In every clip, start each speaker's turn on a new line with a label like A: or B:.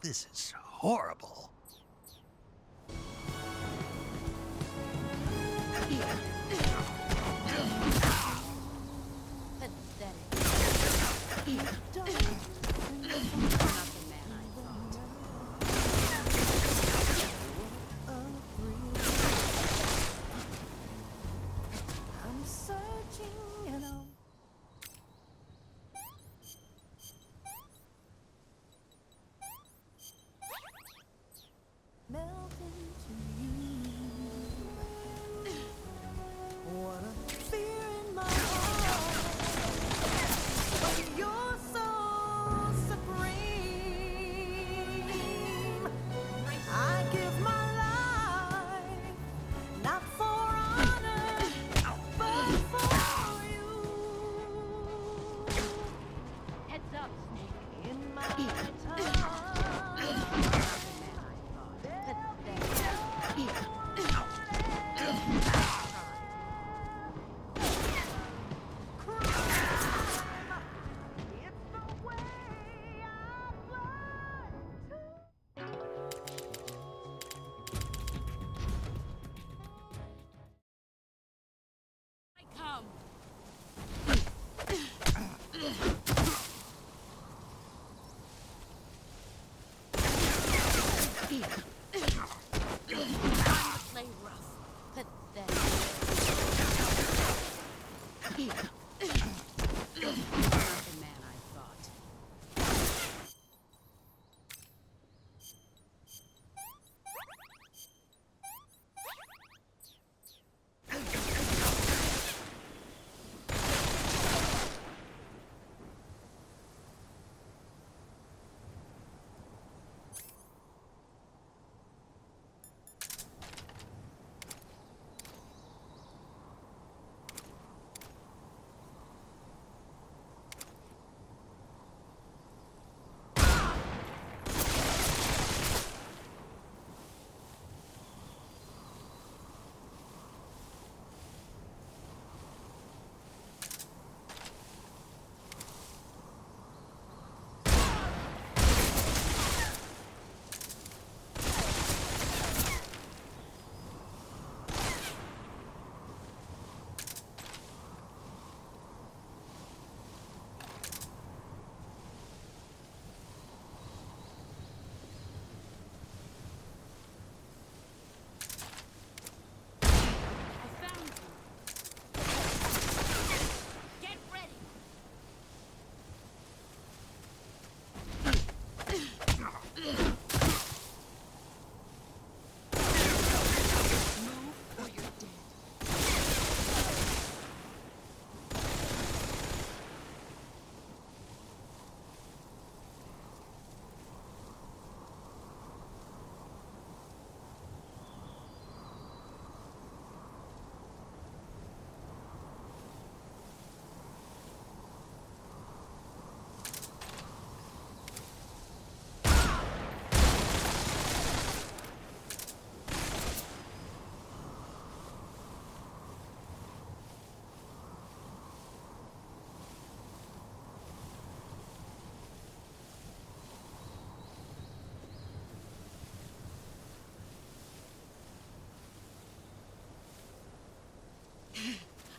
A: This is horrible.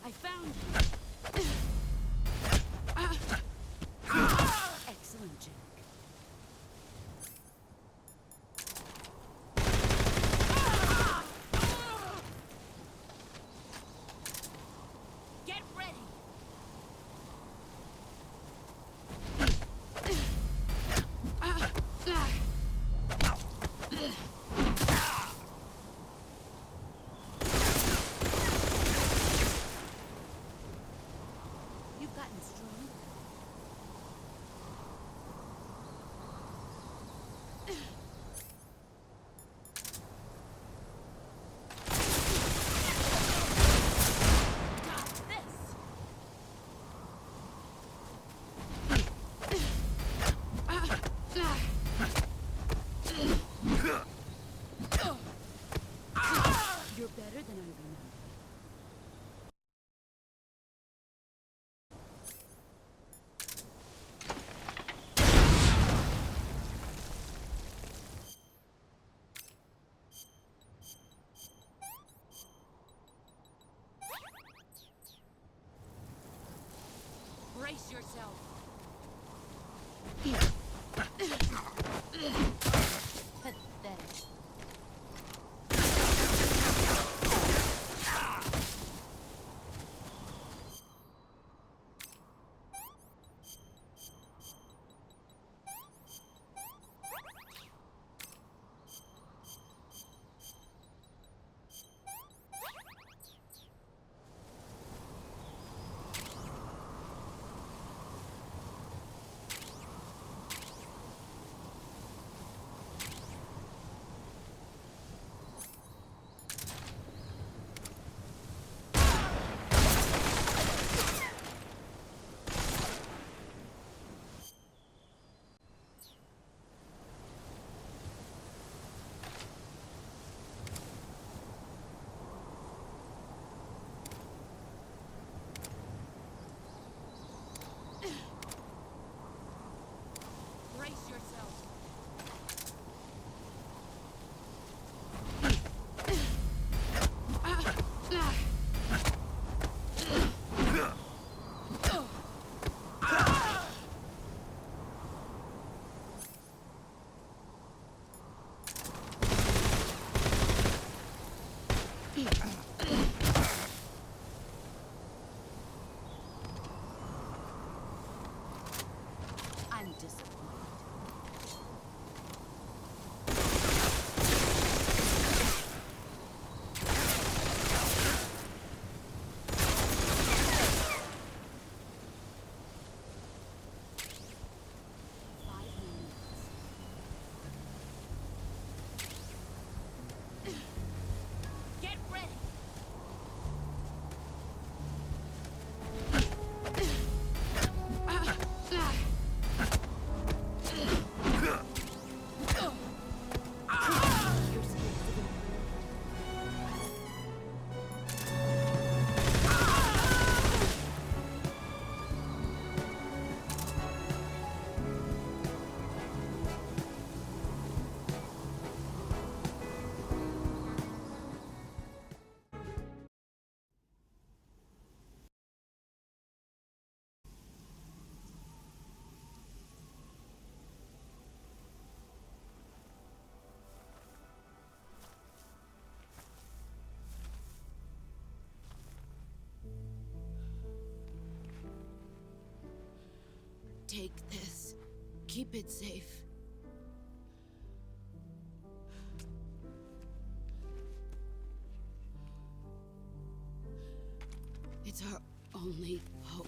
B: I found you. Excellent, Jack. Get ready. You've gotten stronger. Got this. You're better than I remember. Brace yourself. Pathetic. Brace yourself. I'm disappointed. Get ready! Take this. Keep it safe. It's our only hope.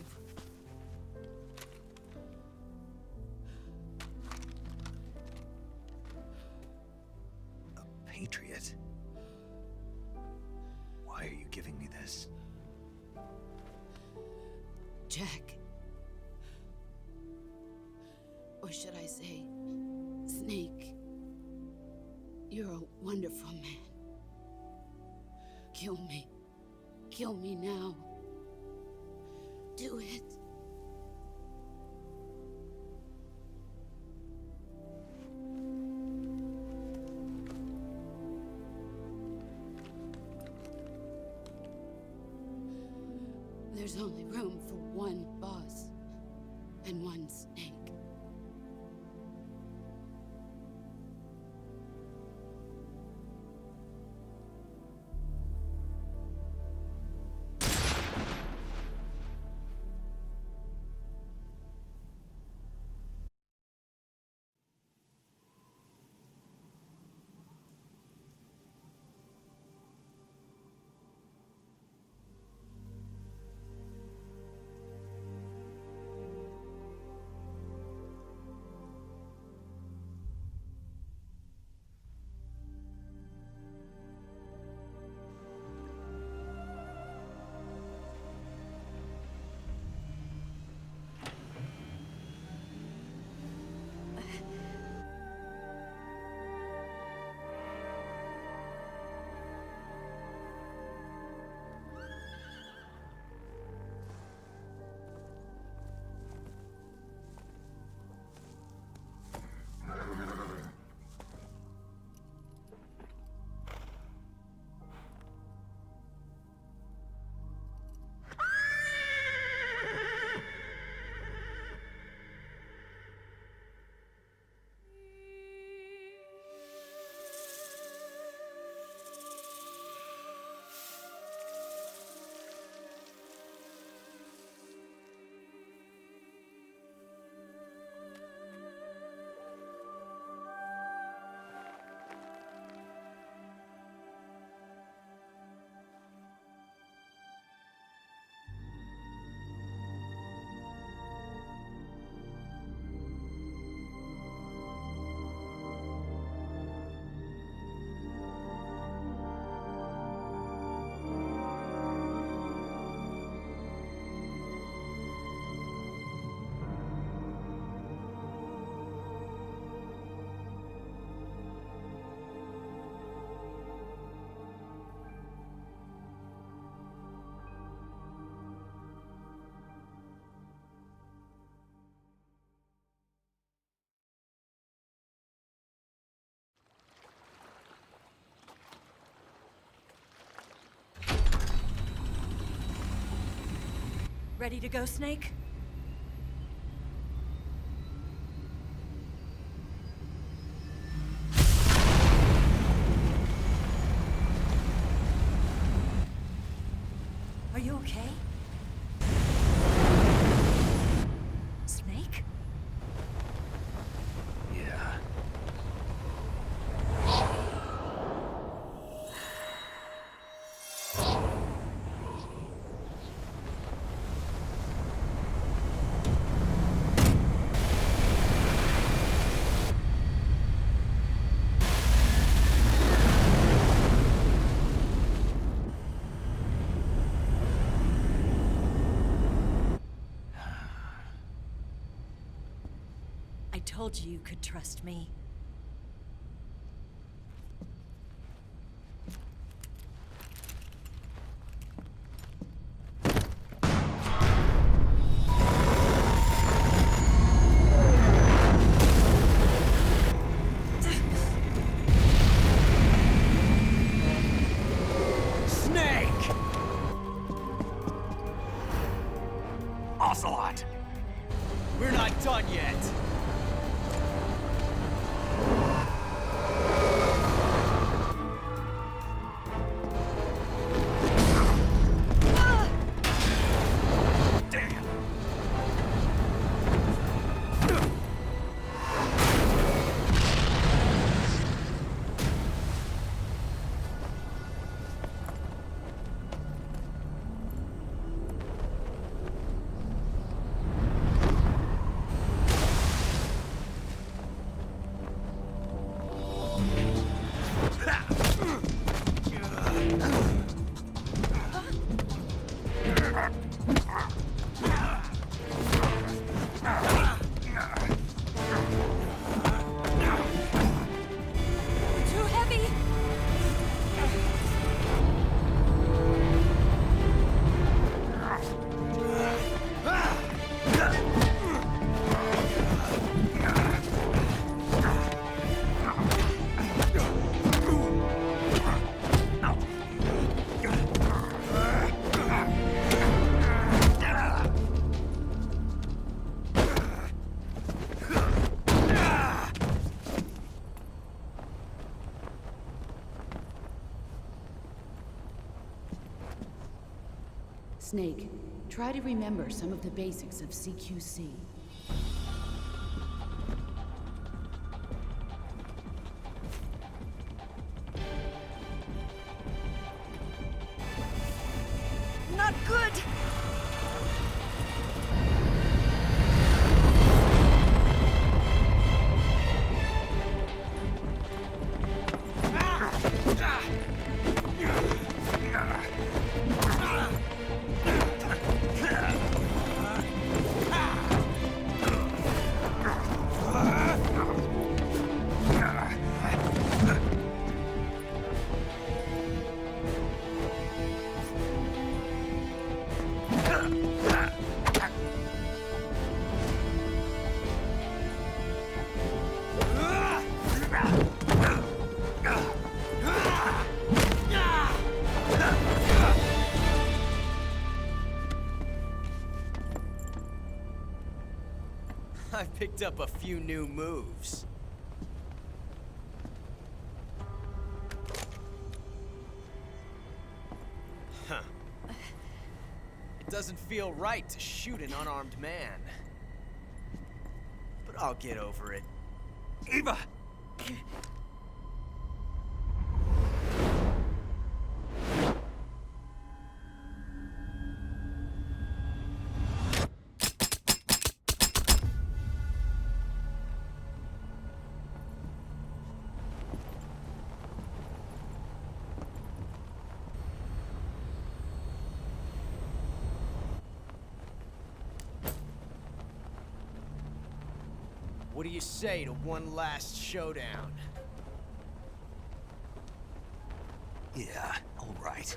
A: A patriot? Why are you giving me this?
B: Jack. Or should I say, Snake. You're a wonderful man. Kill me. Kill me now. Do it. There's only room for one boss and one Snake.
C: Ready to go, Snake? Are you okay? Snake?
A: Yeah.
C: I told you you could trust me.
A: Snake! Ocelot!
D: We're not done yet.
A: Damn!
C: Too heavy!
B: Snake, try to remember some of the basics of CQC.
C: Not good!
D: I picked up a few new moves. Huh. It doesn't feel right to shoot an unarmed man. But I'll get over it.
A: Eva!
D: What do you say to one last showdown?
A: Yeah, all right.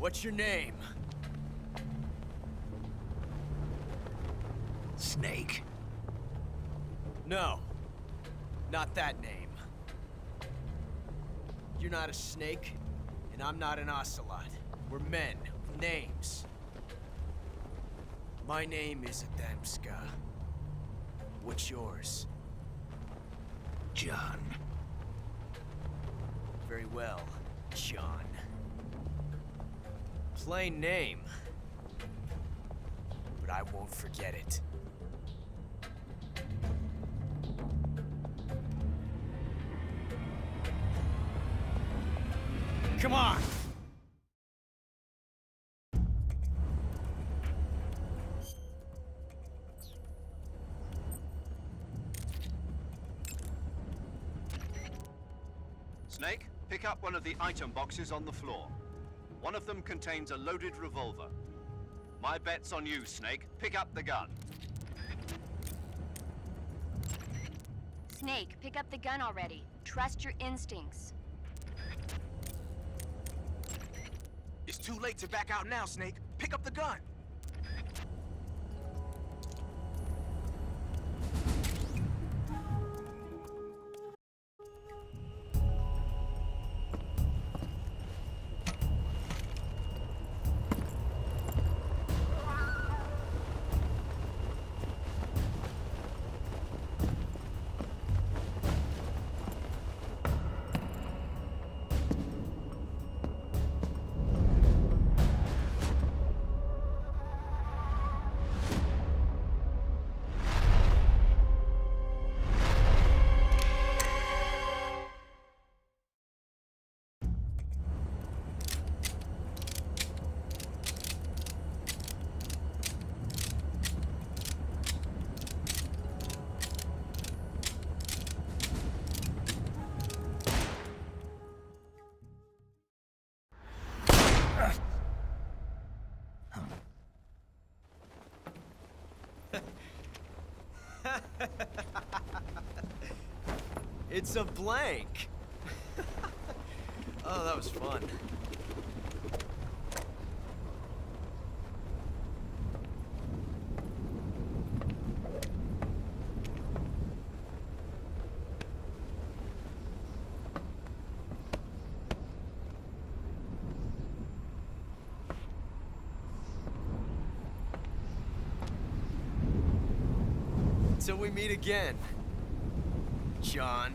D: What's your name?
A: Snake.
D: No. Not that name. You're not a snake, and I'm not an ocelot. We're men with names. My name is Adamska. What's yours?
A: John.
D: Very well, John. Plain name. But I won't forget it. Come on!
E: Snake, pick up one of the item boxes on the floor. One of them contains a loaded revolver. My bet's on you, Snake. Pick up the gun.
F: Snake, pick up the gun already. Trust your instincts.
G: It's too late to back out now, Snake. Pick up the gun.
D: It's a blank. Oh, that was fun. Until we meet again, John.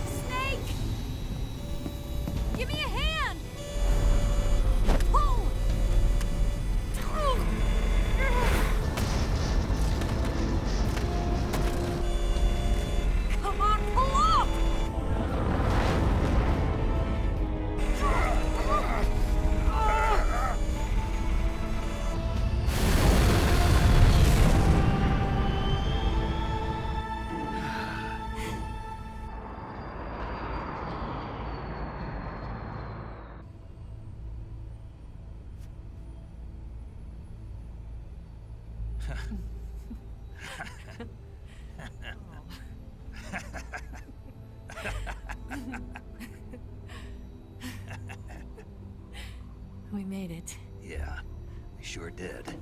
C: Snake! Give me a hand! Pull! Come on, pull up! We made it.
A: Yeah, we sure did.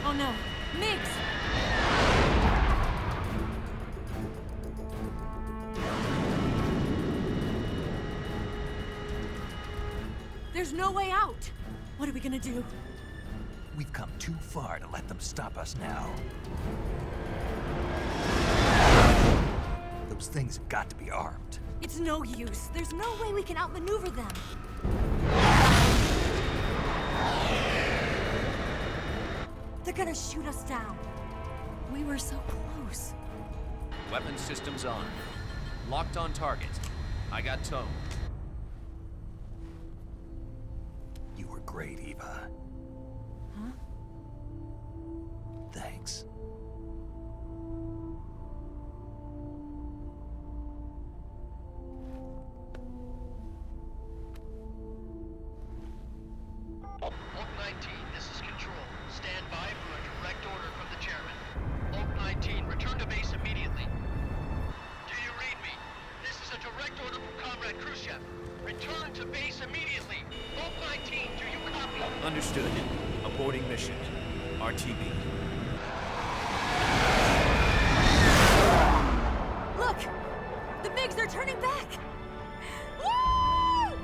C: Oh no, Miggs! There's no way out! What are we gonna do?
A: We've come too far to let them stop us now. Those things have got to be armed.
C: It's no use. There's no way we can outmaneuver them. They're gonna shoot us down. We were so close.
A: Weapon systems on. Locked on target. I got tone. You were great, Eva.
C: Huh?
A: Thanks.
H: Oak 19, this is Control. Stand by for a direct order from the chairman. Oak 19, return to base immediately. Do you read me? This is a direct order from Comrade Khrushchev. Return to base immediately. Oak 19, do you copy?
A: Understood. Aborting mission. RTB.
C: Look! The MiGs are turning back! Woo!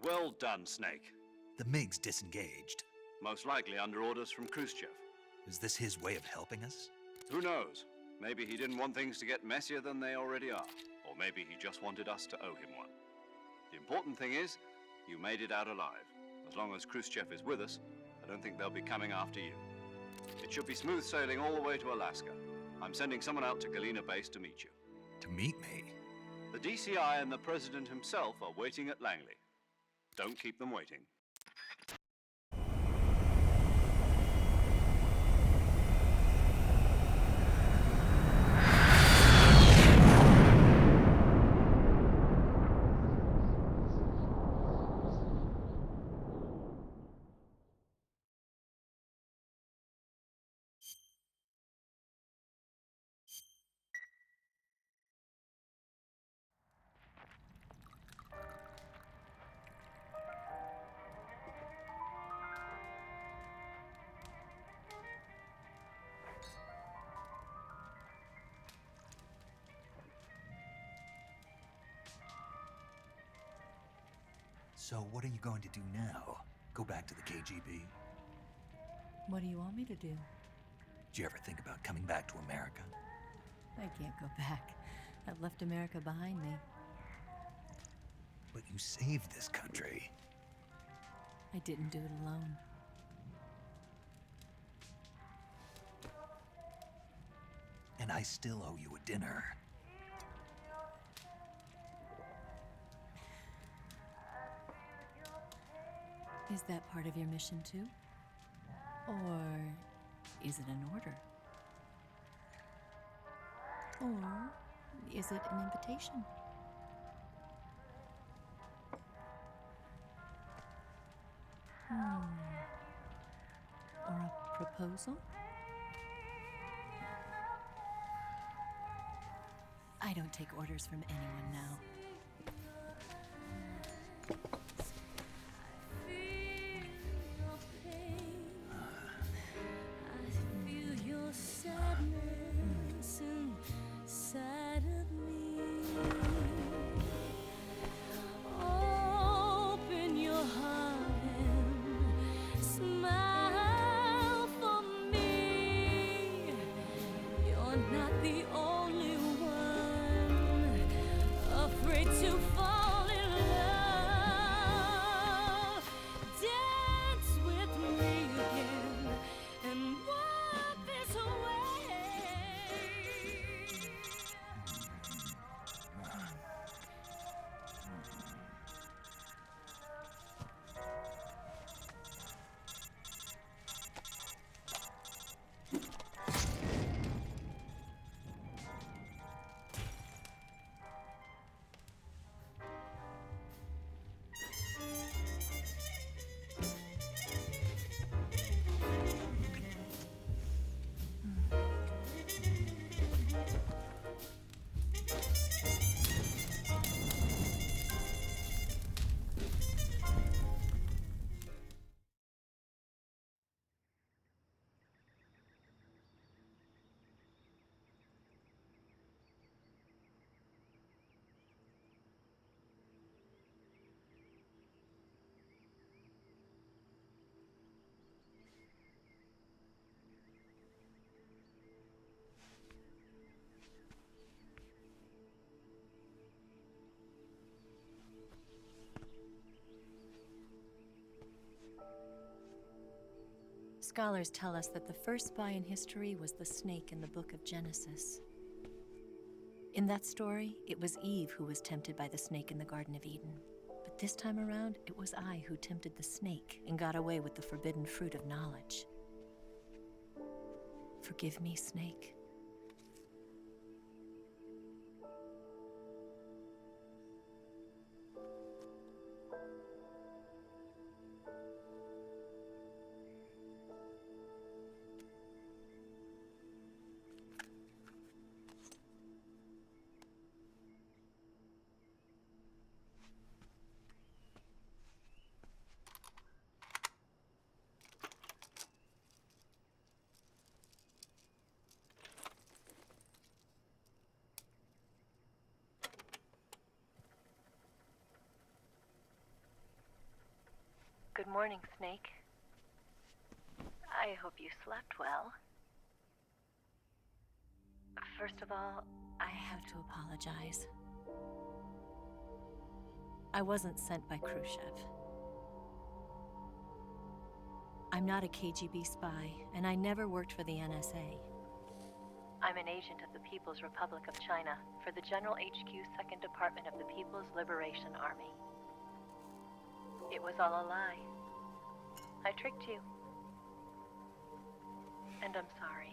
E: Well done, Snake.
A: The MiGs disengaged.
E: Most likely under orders from Khrushchev.
A: Is this his way of helping us?
E: Who knows? Maybe he didn't want things to get messier than they already are. Or maybe he just wanted us to owe him one. The important thing is, you made it out alive. As long as Khrushchev is with us, I don't think they'll be coming after you. It should be smooth sailing all the way to Alaska. I'm sending someone out to Galena Base to meet you.
A: To meet me?
E: The DCI and the President himself are waiting at Langley. Don't keep them waiting.
A: So what are you going to do now? Go back to the KGB?
C: What do you want me to do?
A: Did you ever think about coming back to America?
C: I can't go back. I've left America behind me.
A: But you saved this country.
C: I didn't do it alone.
A: And I still owe you a dinner.
C: Is that part of your mission too? Or is it an order? Or is it an invitation? Or a proposal? I don't take orders from anyone now. To fall in love. Scholars tell us that the first spy in history was the snake in the book of Genesis. In that story, it was Eve who was tempted by the snake in the Garden of Eden. But this time around, it was I who tempted the snake and got away with the forbidden fruit of knowledge. Forgive me, Snake.
I: Good morning, Snake. I hope you slept well. First of all,
C: I have to apologize. I wasn't sent by Khrushchev. I'm not a KGB spy, and I never worked for the NSA.
I: I'm an agent of the People's Republic of China for the General HQ 2nd Department of the People's Liberation Army. It was all a lie. I tricked you. And I'm sorry.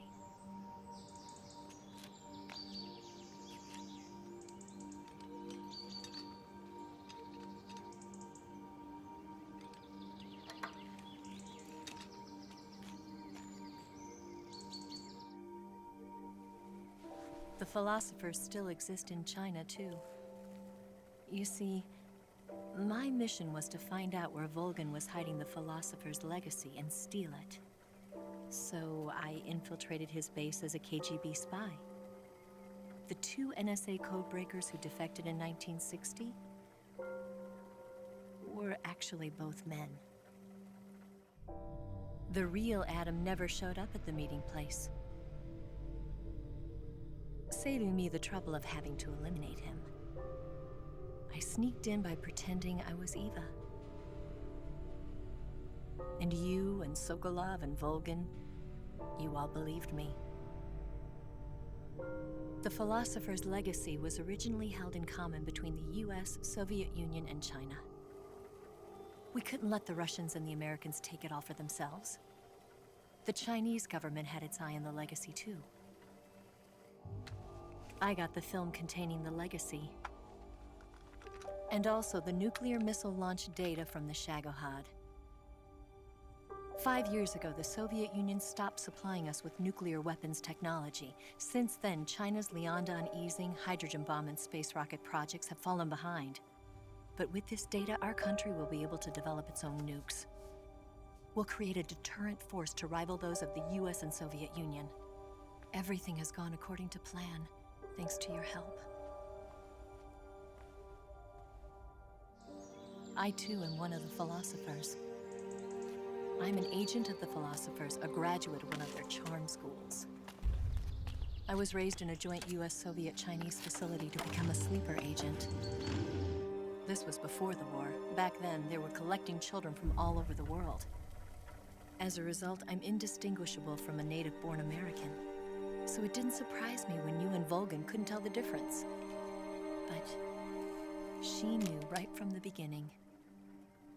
C: The philosophers still exist in China, too. You see, my mission was to find out where Volgan was hiding the philosopher's legacy and steal it. So I infiltrated his base as a KGB spy. The two NSA codebreakers who defected in 1960 were actually both men. The real Adam never showed up at the meeting place, saving me the trouble of having to eliminate him. I sneaked in by pretending I was Eva. And you and Sokolov and Volgan, you all believed me. The philosopher's legacy was originally held in common between the US, Soviet Union, and China. We couldn't let the Russians and the Americans take it all for themselves. The Chinese government had its eye on the legacy too. I got the film containing the legacy, and also the nuclear missile launch data from the Shagohod. 5 years ago, the Soviet Union stopped supplying us with nuclear weapons technology. Since then, China's Liaodong easing, hydrogen bomb, and space rocket projects have fallen behind. But with this data, our country will be able to develop its own nukes. We'll create a deterrent force to rival those of the US and Soviet Union. Everything has gone according to plan, thanks to your help. I too am one of the philosophers. I'm an agent of the philosophers, a graduate of one of their charm schools. I was raised in a joint US-Soviet-Chinese facility to become a sleeper agent. This was before the war. Back then, they were collecting children from all over the world. As a result, I'm indistinguishable from a native-born American. So it didn't surprise me when you and Volgan couldn't tell the difference. But she knew right from the beginning.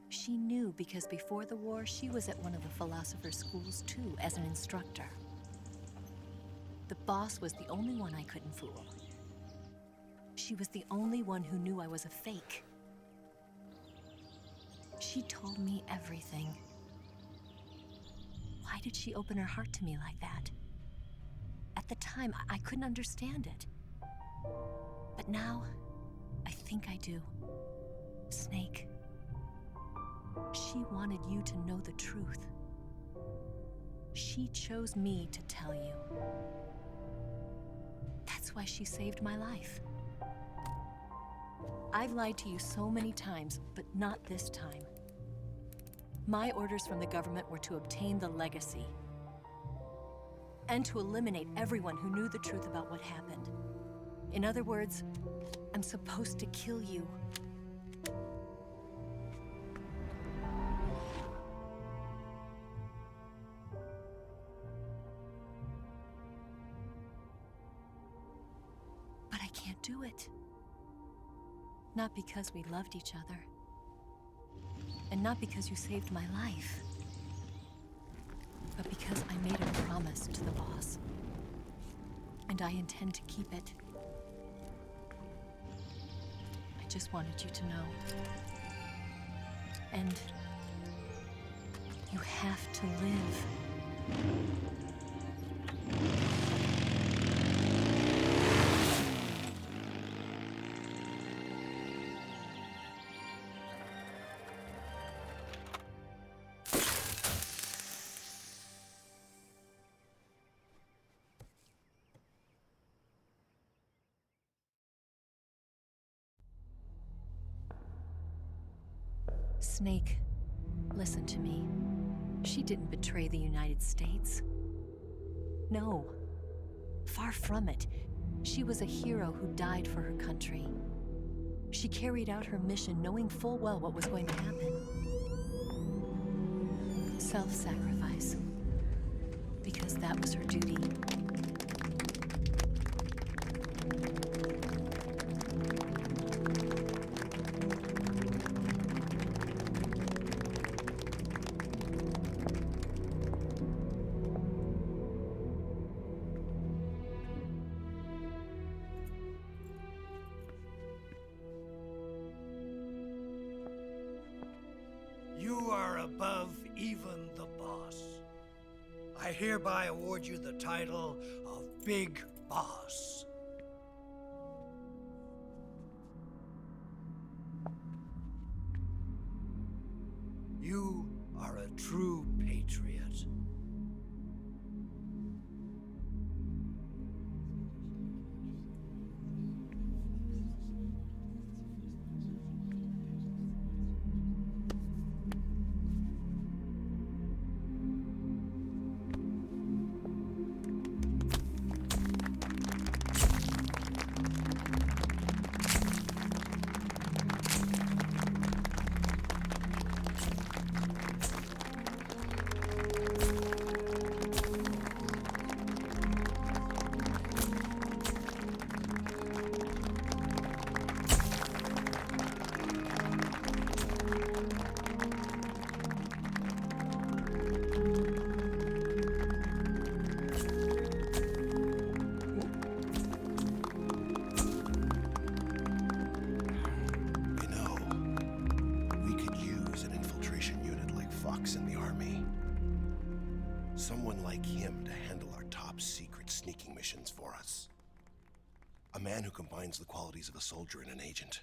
C: She knew because before the war, she was at one of the philosopher's schools too, as an instructor. The boss was the only one I couldn't fool. She was the only one who knew I was a fake. She told me everything. Why did she open her heart to me like that? At the time, I couldn't understand it. But now, I think I do. Snake. She wanted you to know the truth. She chose me to tell you. That's why she saved my life. I've lied to you so many times, but not this time. My orders from the government were to obtain the legacy and to eliminate everyone who knew the truth about what happened. In other words, I'm supposed to kill you. can't do it. Not because we loved each other. And not because you saved my life. But because I made a promise to the boss. And I intend to keep it. I just wanted you to know. And you have to live. Snake, listen to me. She didn't betray the United States. No. Far from it. She was a hero who died for her country. She carried out her mission knowing full well what was going to happen. Self-sacrifice. Because that was her duty.
J: You are above even the boss. I hereby award you the title of Big Boss. You are a true patriot.
K: In the Army. Someone like him to handle our top secret sneaking missions for us. A man who combines the qualities of a soldier and an agent.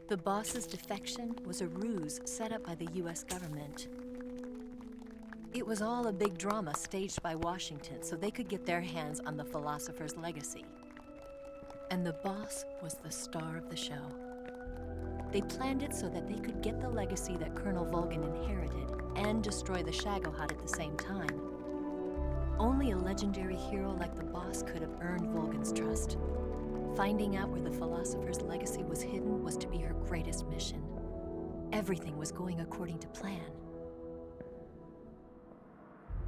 C: The boss's defection was a ruse set up by the US government. It was all a big drama staged by Washington so they could get their hands on the philosopher's legacy. And the boss was the star of the show. They planned it so that they could get the legacy that Colonel Volgin inherited and destroy the Shagohod at the same time. Only a legendary hero like the boss could have earned Volgin's trust. Finding out where the philosopher's legacy was hidden was to be her greatest mission. Everything was going according to plan.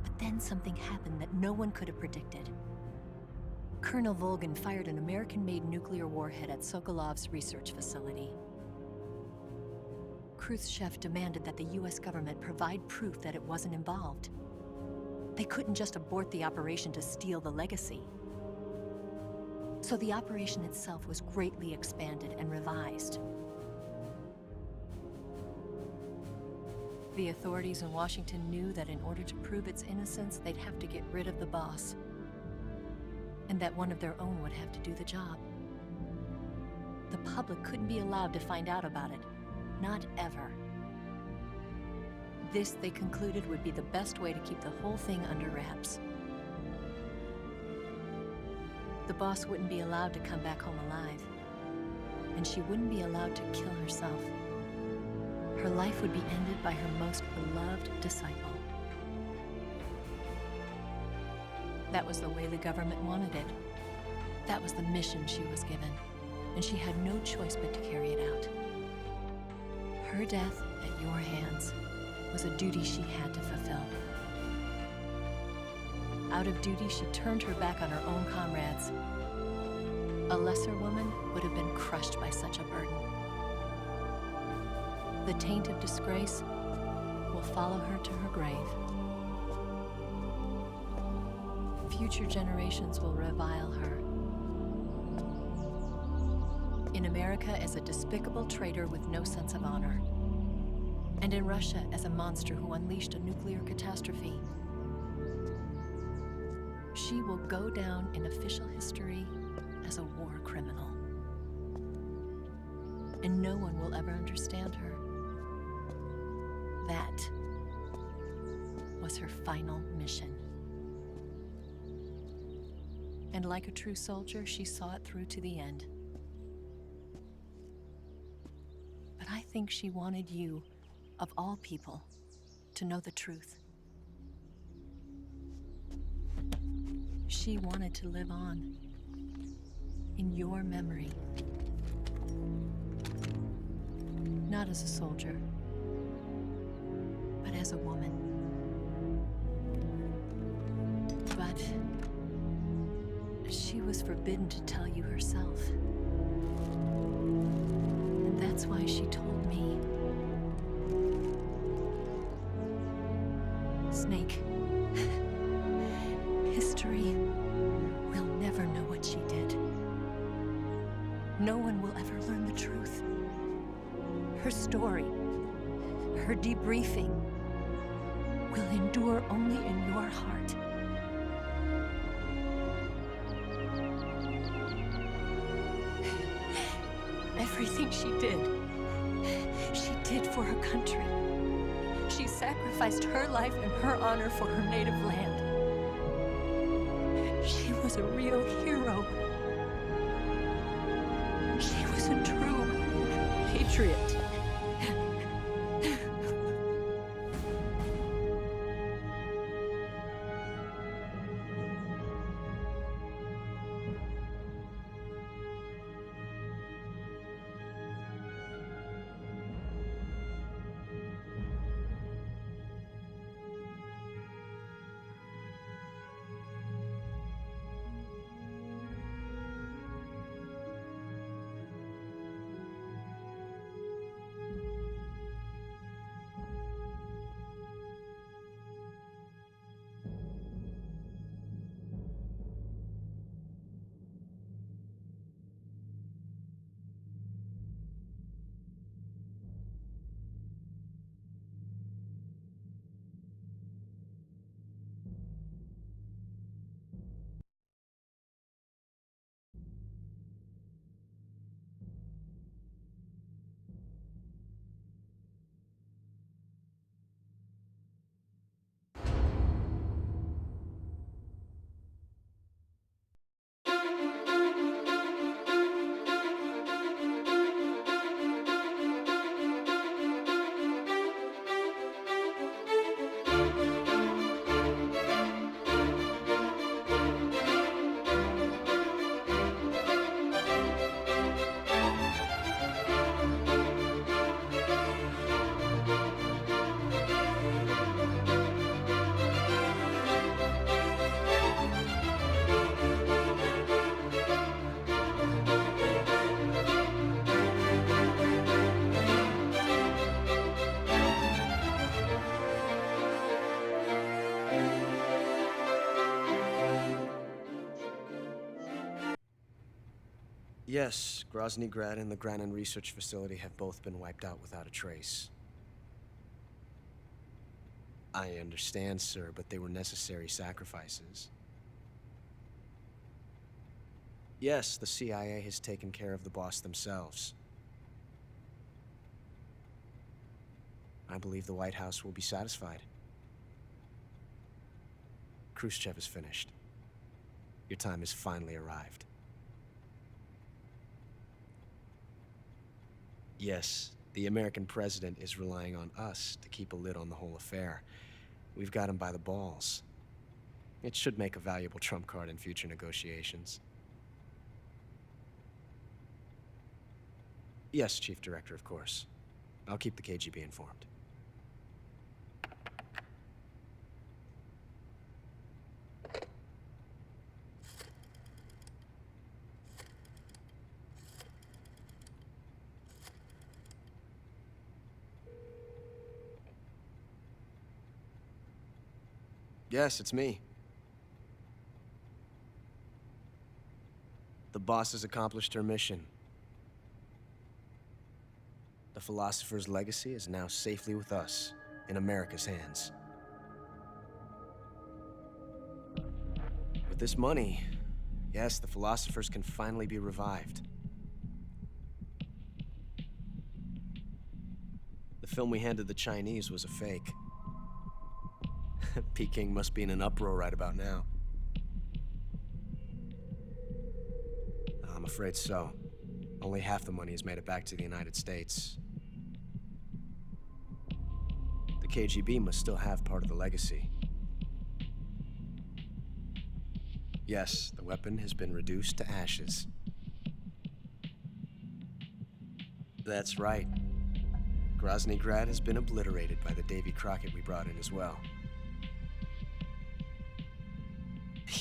C: But then something happened that no one could have predicted. Colonel Volgin fired an American-made nuclear warhead at Sokolov's research facility. Khrushchev demanded that the US government provide proof that it wasn't involved. They couldn't just abort the operation to steal the legacy. So the operation itself was greatly expanded and revised. The authorities in Washington knew that in order to prove its innocence, they'd have to get rid of the boss. And that one of their own would have to do the job. The public couldn't be allowed to find out about it. Not ever. This, they concluded, would be the best way to keep the whole thing under wraps. The boss wouldn't be allowed to come back home alive. And she wouldn't be allowed to kill herself. Her life would be ended by her most beloved disciple. That was the way the government wanted it. That was the mission she was given. And she had no choice but to carry it out. Her death at your hands was a duty she had to fulfill. Out of duty, she turned her back on her own comrades A lesser woman would have been crushed by such a burden. The taint of disgrace will follow her to her grave. Future generations will revile her. In America as a despicable traitor with no sense of honor. And in Russia as a monster who unleashed a nuclear catastrophe. She will go down in official history as a war criminal. And no one will ever understand her. That was her final mission. And like a true soldier, she saw it through to the end. But I think she wanted you, of all people, to know the truth. She wanted to live on in your memory. Not as a soldier, but as a woman. But she was forbidden to tell you herself. And that's why she told me. Snake, history will never know what she did. No one will ever learn the truth. Her story, her debriefing, will endure only in your heart. Everything she did for her country. She sacrificed her life and her honor for her native land. She was a real hero. She was a true patriot.
D: Yes, Grozny Grad and the Granin Research Facility have both been wiped out without a trace. I understand, sir, but they were necessary sacrifices. Yes, the CIA has taken care of the boss themselves. I believe the White House will be satisfied. Khrushchev is finished. Your time has finally arrived. Yes, the American president is relying on us to keep a lid on the whole affair. We've got him by the balls. It should make a valuable trump card in future negotiations. Yes, Chief Director, of course. I'll keep the KGB informed. Yes, it's me. The boss has accomplished her mission. The philosopher's legacy is now safely with us, in America's hands. With this money, yes, the philosophers can finally be revived. The film we handed the Chinese was a fake. Peking must be in an uproar right about now. I'm afraid so. Only half the money has made it back to the United States. The KGB must still have part of the legacy. Yes, the weapon has been reduced to ashes. That's right. Grozny Grad has been obliterated by the Davy Crockett we brought in as well.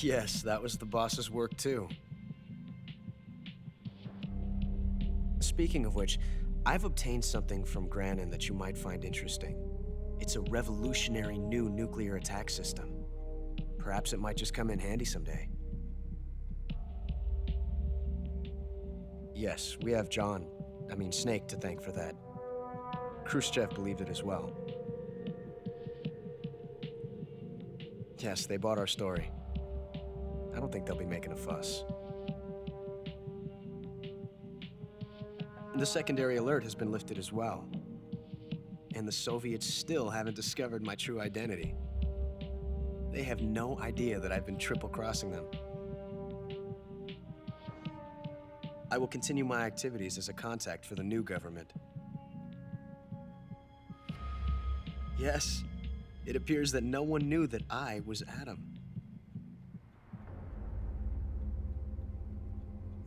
D: Yes, that was the boss's work too. Speaking of which, I've obtained something from Granin that you might find interesting. It's a revolutionary new nuclear attack system. Perhaps it might just come in handy someday. Yes, we have Snake to thank for that. Khrushchev believed it as well. Yes, they bought our story. I don't think they'll be making a fuss. The secondary alert has been lifted as well. And the Soviets still haven't discovered my true identity. They have no idea that I've been triple-crossing them. I will continue my activities as a contact for the new government. Yes, it appears that no one knew that I was Adam.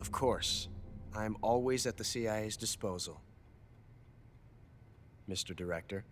D: Of course, I'm always at the CIA's disposal, Mr. Director.